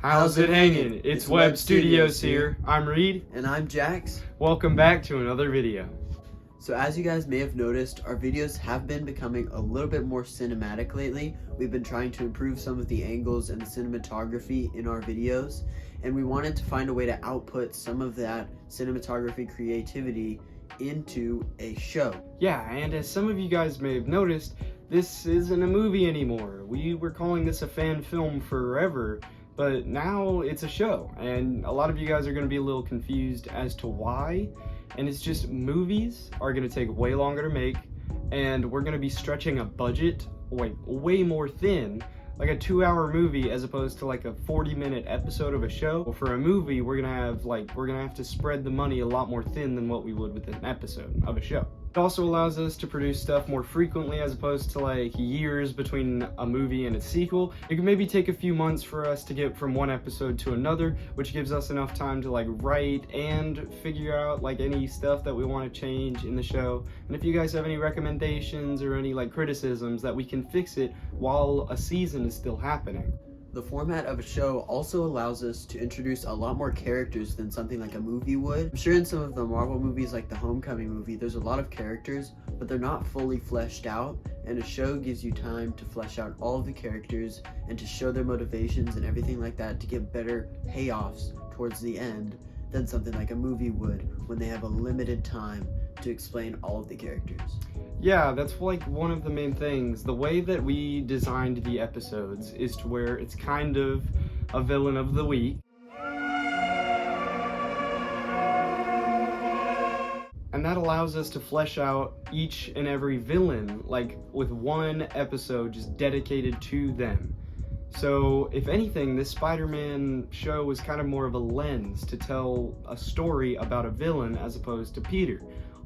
How's it hanging? It's Web Studios here. I'm Reed. And I'm Jax. Welcome back to another video. So as you guys may have noticed, our videos have been becoming a little bit more cinematic lately. We've been trying to improve some of the angles and the cinematography in our videos, and we wanted to find a way to output some of that cinematography creativity into a show. Yeah, and as some of you guys may have noticed, this isn't a movie anymore. We were calling this a fan film forever, but now it's a show, and a lot of you guys are going to be a little confused as to why. And it's just movies are going to take way longer to make, and we're going to be stretching a budget way more thin, like a 2-hour movie as opposed to like a 40-minute episode of a show. Well, for a movie, we're going to have to spread the money a lot more thin than what we would with an episode of a show. It also allows us to produce stuff more frequently as opposed to like years between a movie and a sequel. It can maybe take a few months for us to get from one episode to another, which gives us enough time to like write and figure out like any stuff that we want to change in the show. And if you guys have any recommendations or any like criticisms, that we can fix it while a season is still happening. The format of a show also allows us to introduce a lot more characters than something like a movie would. I'm sure in some of the Marvel movies like the Homecoming movie, there's a lot of characters, but they're not fully fleshed out, and a show gives you time to flesh out all of the characters and to show their motivations and everything like that to get better payoffs towards the end than something like a movie would when they have a limited time to explain all of the characters. Yeah, that's like one of the main things. The way that we designed the episodes is to where it's kind of a villain of the week. And that allows us to flesh out each and every villain, like with one episode just dedicated to them. So, if anything, this Spider-Man show was kind of more of a lens to tell a story about a villain as opposed to Peter.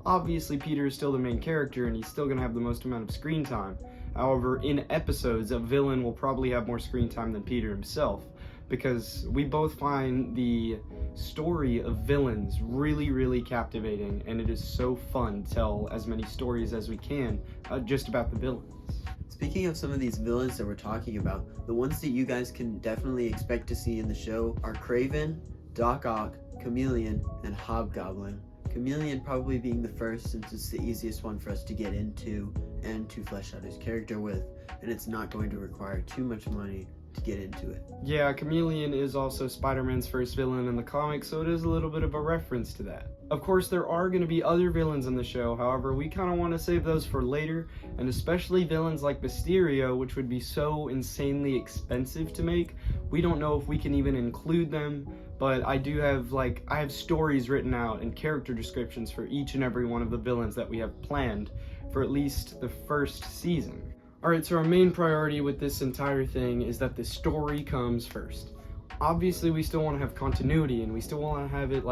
Obviously, Peter is still the main character and he's still going to have the most amount of screen time. However, in episodes, a villain will probably have more screen time than Peter himself, because we both find the story of villains really, really captivating, and it is so fun to tell as many stories as we can just about the villains. Speaking of some of these villains that we're talking about, the ones that you guys can definitely expect to see in the show are Kraven, Doc Ock, Chameleon, and Hobgoblin. Chameleon probably being the first, since it's the easiest one for us to get into and to flesh out his character with, and it's not going to require too much money to get into it. Yeah, Chameleon is also Spider-Man's first villain in the comics, so it is a little bit of a reference to that. Of course, there are going to be other villains in the show, however, we kind of want to save those for later, and especially villains like Mysterio, which would be so insanely expensive to make. We don't know if we can even include them, but I have stories written out and character descriptions for each and every one of the villains that we have planned for at least the first season. Alright, so our main priority with this entire thing is that the story comes first. Obviously, we still want to have continuity, and we still want to have it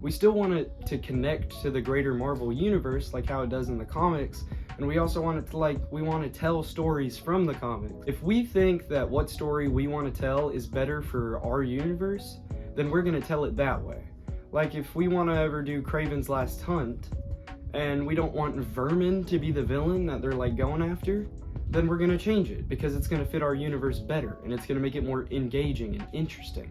we still want it to connect to the greater Marvel universe like how it does in the comics, and we also want it to we want to tell stories from the comics. If we think that what story we want to tell is better for our universe, then we're going to tell it that way. Like if we want to ever do Kraven's Last Hunt, and we don't want Vermin to be the villain that they're going after, then we're going to change it because it's going to fit our universe better, and it's going to make it more engaging and interesting,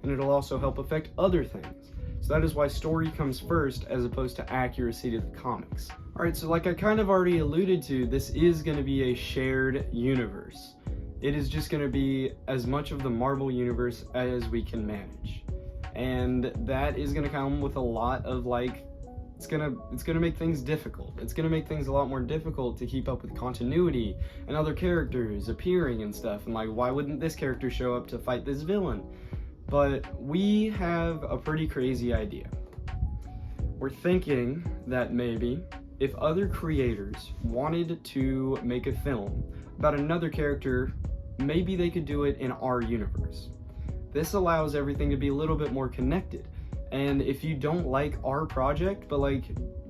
and it'll also help affect other things. So that is why story comes first as opposed to accuracy to the comics. Alright, so like I kind of already alluded to, this is going to be a shared universe. It is just going to be as much of the Marvel universe as we can manage. And that is going to come with a lot of it's gonna make things difficult. It's gonna make things a lot more difficult to keep up with continuity and other characters appearing and stuff. And why wouldn't this character show up to fight this villain? But we have a pretty crazy idea. We're thinking that maybe if other creators wanted to make a film about another character, maybe they could do it in our universe. This allows everything to be a little bit more connected. And if you don't like our project, but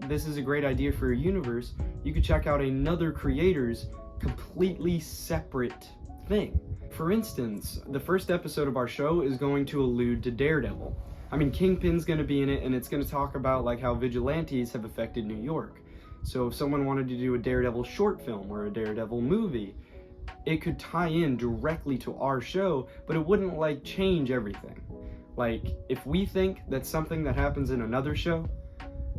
this is a great idea for a universe, you could check out another creator's completely separate thing. For instance, the first episode of our show is going to allude to Daredevil. I mean, Kingpin's going to be in it, and it's going to talk about how vigilantes have affected New York. So if someone wanted to do a Daredevil short film or a Daredevil movie, it could tie in directly to our show, but it wouldn't like change everything. Like, if we think that something that happens in another show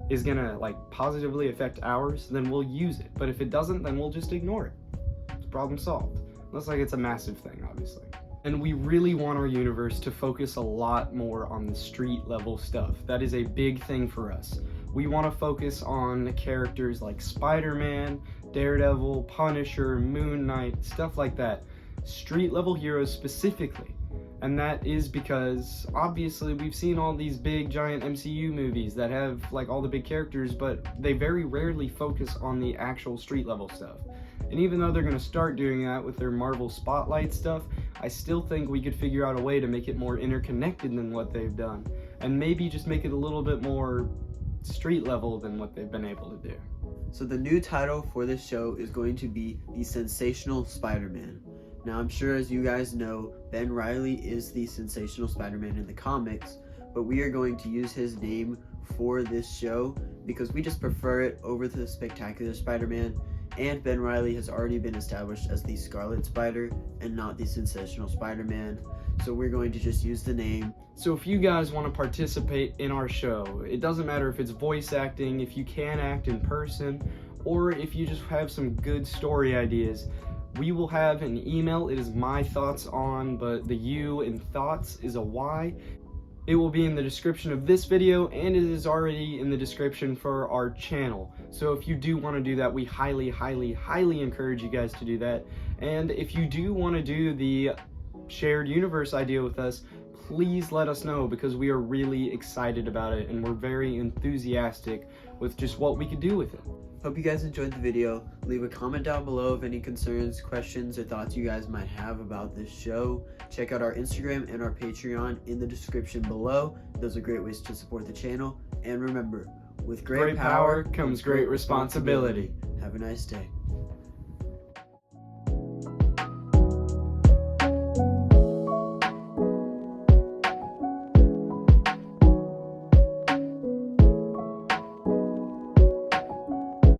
is gonna like positively affect ours, then we'll use it. But if it doesn't, then we'll just ignore it. It's problem solved. Unless like it's a massive thing, obviously. And we really want our universe to focus a lot more on the street level stuff. That is a big thing for us. We want to focus on characters like Spider-Man, Daredevil, Punisher, Moon Knight, stuff like that. Street level heroes specifically. And that is because obviously we've seen all these big giant MCU movies that have like all the big characters, but they very rarely focus on the actual street level stuff. And even though they're going to start doing that with their Marvel Spotlight stuff, I still think we could figure out a way to make it more interconnected than what they've done. And maybe just make it a little bit more street level than what they've been able to do. So the new title for this show is going to be The Sensational Spider-Man. Now I'm sure as you guys know, Ben Reilly is the Sensational Spider-Man in the comics, but we are going to use his name for this show because we just prefer it over the Spectacular Spider-Man, and Ben Reilly has already been established as the Scarlet Spider and not the Sensational Spider-Man, so we're going to just use the name. So if you guys want to participate in our show, it doesn't matter if it's voice acting, if you can act in person, or if you just have some good story ideas, we will have an email. It is mythoyghtson, but the U in thoughts is a Y. It will be in the description of this video, and it is already in the description for our channel. So if you do want to do that, we highly, highly, highly encourage you guys to do that. And if you do want to do the shared universe idea with us, please let us know, because we are really excited about it and we're very enthusiastic with just what we could do with it. Hope you guys enjoyed the video. Leave a comment down below of any concerns, questions, or thoughts you guys might have about this show. Check out our Instagram and our Patreon in the description below. Those are great ways to support the channel. And remember, with great power comes great responsibility. Have a nice day.